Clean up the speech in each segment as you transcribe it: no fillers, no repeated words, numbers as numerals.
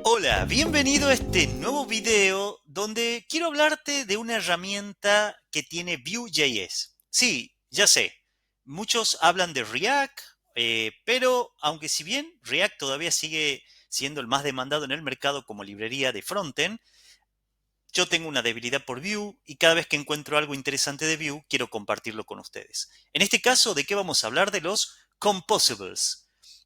Hola, bienvenido a este nuevo video donde quiero hablarte de una herramienta que tiene Vue.js. Sí, ya sé, muchos hablan de React, pero aunque si bien React todavía sigue siendo el más demandado en el mercado como librería de frontend, yo tengo una debilidad por Vue y cada vez que encuentro algo interesante de Vue quiero compartirlo con ustedes. En este caso, ¿de qué vamos a hablar? De los composables.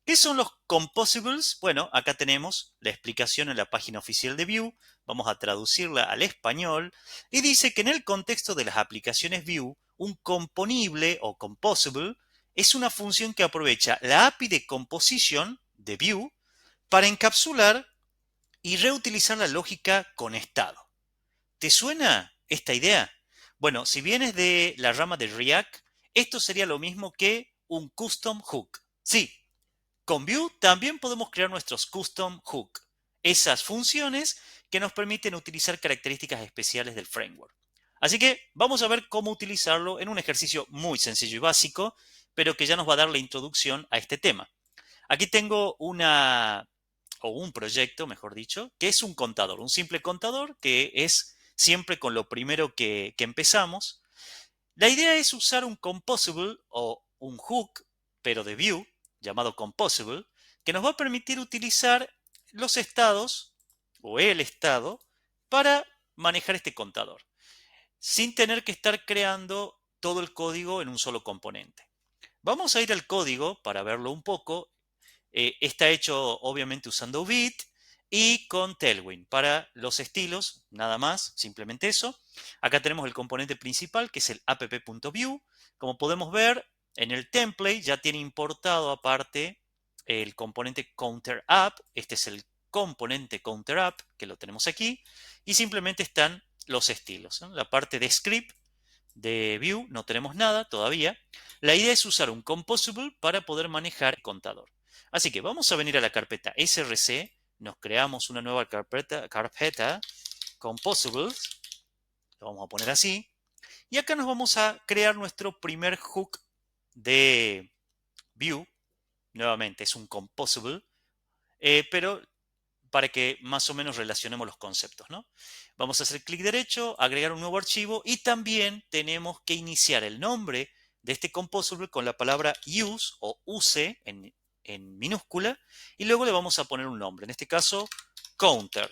¿Qué son los composables? Bueno, acá tenemos la explicación en la página oficial de Vue. Vamos a traducirla al español y dice que en el contexto de las aplicaciones Vue, un componible o composable es una función que aprovecha la API de composition de Vue para encapsular y reutilizar la lógica con estado. ¿Te suena esta idea? Bueno, si vienes de la rama de React, esto sería lo mismo que un custom hook. Sí, con Vue también podemos crear nuestros custom hook, esas funciones que nos permiten utilizar características especiales del framework. Así que vamos a ver cómo utilizarlo en un ejercicio muy sencillo y básico, pero que ya nos va a dar la introducción a este tema. Aquí tengo un proyecto, mejor dicho, que es un contador, un simple contador que es siempre con lo primero que empezamos. La idea es usar un composable o un hook, pero de Vue, llamado composable, que nos va a permitir utilizar los estados o el estado para manejar este contador, sin tener que estar creando todo el código en un solo componente. Vamos a ir al código para verlo un poco. Está hecho obviamente usando Vite y con Tailwind para los estilos, nada más, simplemente eso. Acá tenemos el componente principal que es el app.vue. Como podemos ver, en el template ya tiene importado aparte el componente CounterApp. Este es el componente CounterApp que lo tenemos aquí y simplemente están los estilos, ¿no? La parte de script de Vue no tenemos nada todavía. La idea es usar un composable para poder manejar el contador. Así que vamos a venir a la carpeta src, nos creamos una nueva carpeta composables, lo vamos a poner así, y acá nos vamos a crear nuestro primer hook de Vue. Nuevamente es un composable, pero para que más o menos relacionemos los conceptos, ¿no? Vamos a hacer clic derecho, agregar un nuevo archivo y también tenemos que iniciar el nombre de este composable con la palabra use o use en minúscula y luego le vamos a poner un nombre, en este caso counter.js,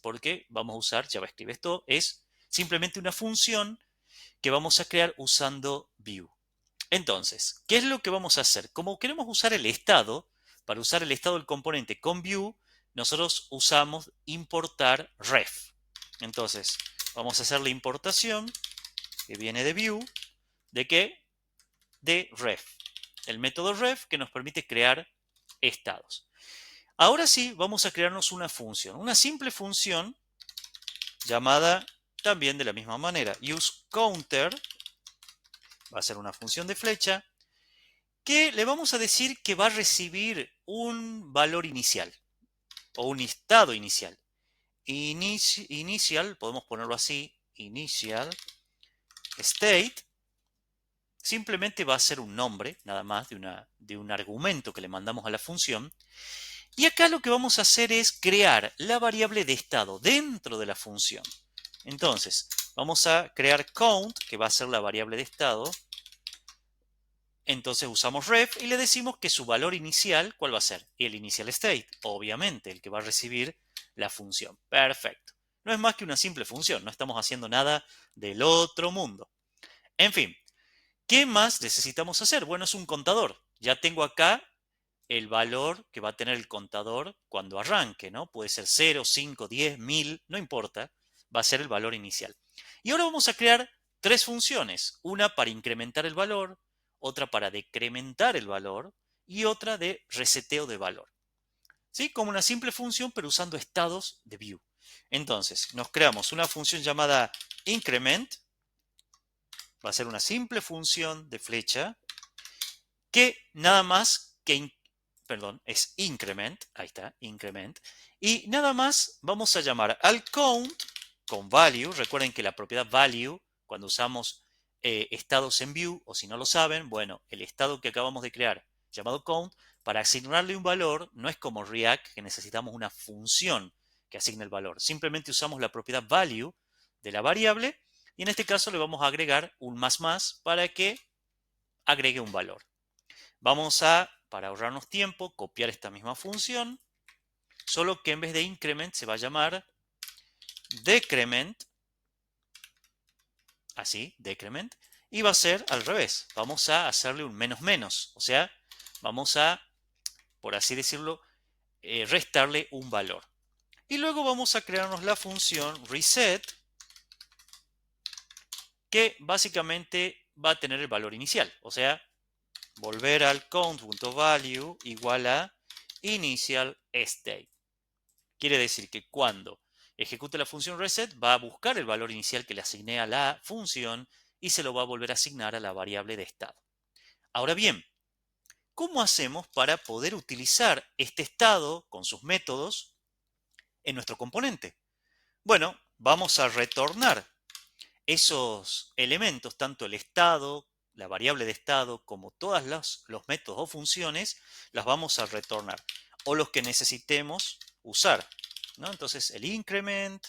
porque vamos a usar JavaScript. Esto es simplemente una función que vamos a crear usando Vue. Entonces, ¿qué es lo que vamos a hacer? Como queremos usar el estado, para usar el estado del componente con Vue, nosotros usamos importar ref. Entonces, vamos a hacer la importación que viene de Vue. ¿De qué? De ref. El método ref que nos permite crear estados. Ahora sí, vamos a crearnos una función. Una simple función llamada también de la misma manera. useCounter va a ser una función de flecha que le vamos a decir que va a recibir un valor inicial o un estado inicial. Inicial, podemos ponerlo así, initial state, simplemente va a ser un nombre, nada más, de un argumento que le mandamos a la función. Y acá lo que vamos a hacer es crear la variable de estado dentro de la función. Entonces, vamos a crear count, que va a ser la variable de estado. Entonces usamos ref y le decimos que su valor inicial, ¿cuál va a ser? El initial state, obviamente, el que va a recibir la función. Perfecto. No es más que una simple función, no estamos haciendo nada del otro mundo. En fin, ¿qué más necesitamos hacer? Bueno, es un contador. Ya tengo acá el valor que va a tener el contador cuando arranque, ¿no? Puede ser 0, 5, 10, 1000, no importa, va a ser el valor inicial. Y ahora vamos a crear tres funciones, una para incrementar el valor, otra para decrementar el valor y otra de reseteo de valor. ¿Sí? Como una simple función, pero usando estados de Vue. Entonces, nos creamos una función llamada increment, va a ser una simple función de flecha, que nada más que, perdón, es increment, ahí está, increment, y nada más vamos a llamar al count con value. Recuerden que la propiedad value, cuando usamos estados en Vue, o si no lo saben, bueno, el estado que acabamos de crear llamado count, para asignarle un valor. No es como React, que necesitamos una función que asigne el valor. Simplemente usamos la propiedad value de la variable y en este caso le vamos a agregar un más para que agregue un valor. Vamos a, para ahorrarnos tiempo, copiar esta misma función, solo que en vez de increment se va a llamar decrement, así, decrement, y va a ser al revés. Vamos a hacerle un menos menos, o sea, vamos a, por así decirlo, restarle un valor. Y luego vamos a crearnos la función reset, que básicamente va a tener el valor inicial, o sea, volver al count.value igual a initial state. Quiere decir que cuando ejecute la función reset va a buscar el valor inicial que le asigné a la función y se lo va a volver a asignar a la variable de estado. Ahora bien, ¿cómo hacemos para poder utilizar este estado con sus métodos en nuestro componente? Bueno, vamos a retornar esos elementos, tanto el estado, la variable de estado, como todos los métodos o funciones, las vamos a retornar. O los que necesitemos usar, ¿no? Entonces el increment,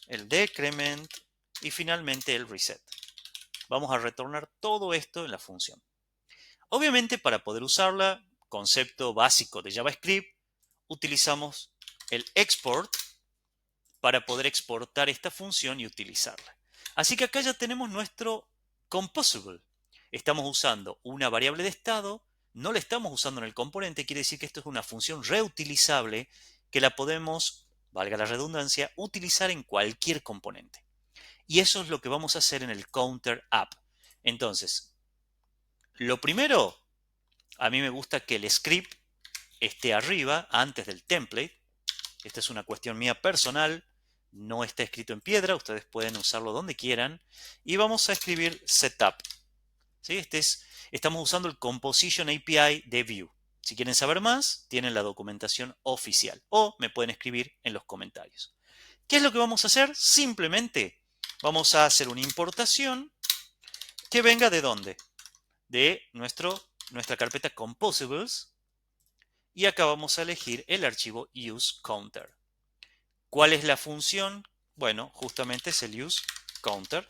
el decrement y finalmente el reset. Vamos a retornar todo esto en la función. Obviamente, para poder usarla, concepto básico de JavaScript, utilizamos el export para poder exportar esta función y utilizarla. Así que acá ya tenemos nuestro composable. Estamos usando una variable de estado, no la estamos usando en el componente, quiere decir que esto es una función reutilizable que la podemos, valga la redundancia, utilizar en cualquier componente. Y eso es lo que vamos a hacer en el counter app. Entonces, lo primero, a mí me gusta que el script esté arriba, antes del template. Esta es una cuestión mía personal, no está escrito en piedra, ustedes pueden usarlo donde quieran. Y vamos a escribir setup. ¿Sí? Estamos usando el Composition API de Vue. Si quieren saber más, tienen la documentación oficial o me pueden escribir en los comentarios. ¿Qué es lo que vamos a hacer? Simplemente vamos a hacer una importación que venga ¿de dónde? De nuestra carpeta Composables, y acá vamos a elegir el archivo useCounter. ¿Cuál es la función? Bueno, justamente es el useCounter.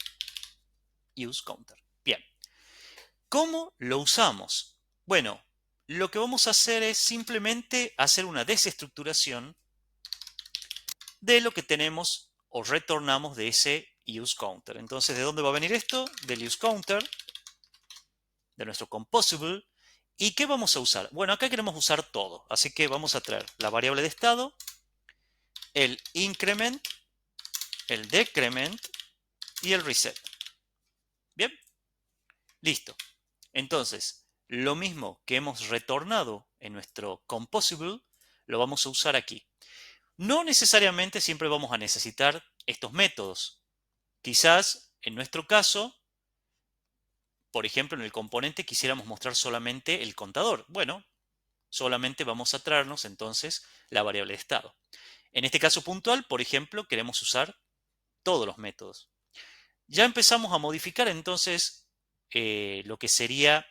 UseCounter. Bien. ¿Cómo lo usamos? Bueno, lo que vamos a hacer es simplemente hacer una desestructuración de lo que tenemos o retornamos de ese useCounter. Entonces, ¿de dónde va a venir esto? Del useCounter, de nuestro composable. ¿Y qué vamos a usar? Bueno, acá queremos usar todo, así que vamos a traer la variable de estado, el increment, el decrement y el reset. Bien, listo. Entonces, lo mismo que hemos retornado en nuestro composable, lo vamos a usar aquí. No necesariamente siempre vamos a necesitar estos métodos. Quizás, en nuestro caso, por ejemplo, en el componente quisiéramos mostrar solamente el contador. Bueno, solamente vamos a traernos entonces la variable de estado. En este caso puntual, por ejemplo, queremos usar todos los métodos. Ya empezamos a modificar entonces lo que sería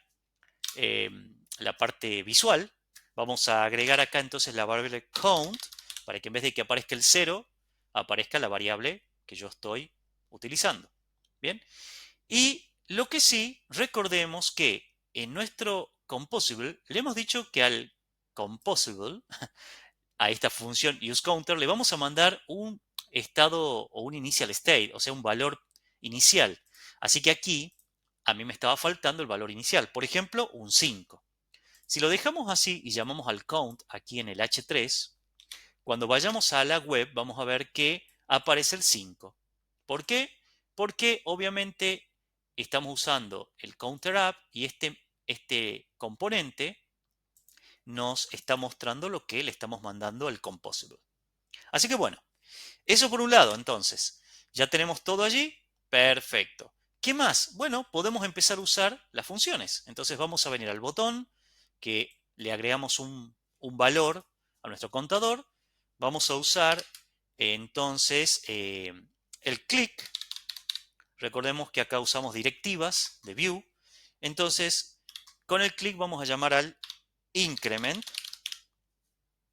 la parte visual. Vamos a agregar acá entonces la variable count para que en vez de que aparezca el 0, aparezca la variable que yo estoy utilizando. Bien. Y lo que sí, recordemos que en nuestro composable le hemos dicho que al composable, a esta función useCounter, le vamos a mandar un estado o un initial state, o sea, un valor inicial. Así que aquí a mí me estaba faltando el valor inicial, por ejemplo, un 5. Si lo dejamos así y llamamos al count aquí en el H3, cuando vayamos a la web vamos a ver que aparece el 5. ¿Por qué? Porque obviamente estamos usando el counter app y este componente nos está mostrando lo que le estamos mandando al composable. Así que bueno, eso por un lado, entonces. Ya tenemos todo allí. Perfecto. ¿Qué más? Bueno, podemos empezar a usar las funciones. Entonces vamos a venir al botón que le agregamos un valor a nuestro contador. Vamos a usar entonces el click. Recordemos que acá usamos directivas de Vue. Entonces, con el click vamos a llamar al increment,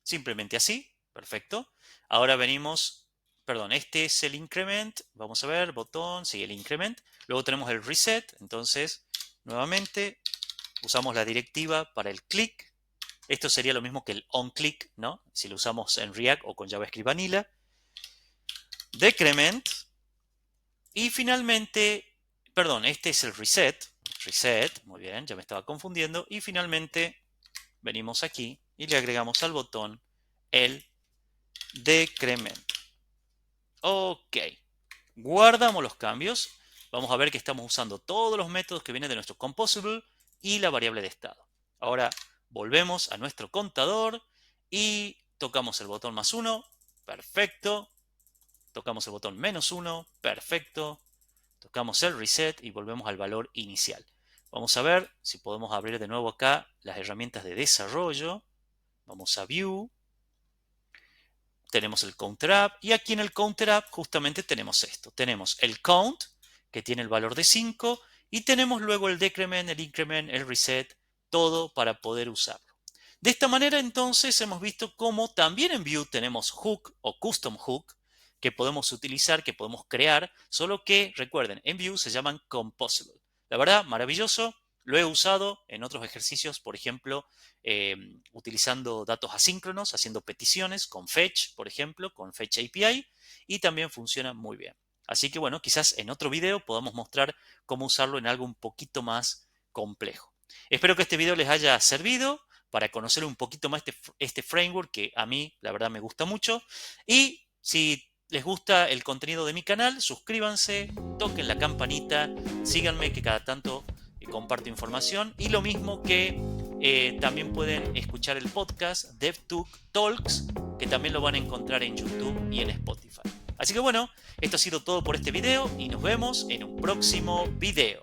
simplemente así, perfecto. Ahora venimos, perdón, este es el increment, vamos a ver, botón, sigue el increment. Luego tenemos el reset, entonces, nuevamente, usamos la directiva para el click. Esto sería lo mismo que el onClick, ¿no? Si lo usamos en React o con JavaScript Vanilla. Decrement. Y finalmente, perdón, este es el reset. Reset, muy bien, ya me estaba confundiendo. Y finalmente venimos aquí y le agregamos al botón el decrement. Ok, guardamos los cambios. Vamos a ver que estamos usando todos los métodos que vienen de nuestro composable y la variable de estado. Ahora volvemos a nuestro contador y tocamos el botón +1, perfecto. Tocamos el botón -1, perfecto. Tocamos el reset y volvemos al valor inicial. Vamos a ver si podemos abrir de nuevo acá las herramientas de desarrollo. Vamos a View. Tenemos el Counter Up y aquí en el Counter Up justamente tenemos esto. Tenemos el Count, que tiene el valor de 5, y tenemos luego el Decrement, el Increment, el Reset, todo para poder usarlo. De esta manera entonces hemos visto cómo también en Vue tenemos Hook o Custom Hook que podemos utilizar, que podemos crear, solo que recuerden, en Vue se llaman Composable. La verdad, maravilloso. Lo he usado en otros ejercicios, por ejemplo, utilizando datos asíncronos, haciendo peticiones con Fetch, por ejemplo, con Fetch API, y también funciona muy bien. Así que bueno, quizás en otro video podamos mostrar cómo usarlo en algo un poquito más complejo. Espero que este video les haya servido para conocer un poquito más este framework que a mí, la verdad, me gusta mucho. Y si les gusta el contenido de mi canal, suscríbanse, toquen la campanita, síganme que cada tanto comparto información. Y lo mismo que también pueden escuchar el podcast DevTalks, que también lo van a encontrar en YouTube y en Spotify. Así que bueno, esto ha sido todo por este video y nos vemos en un próximo video.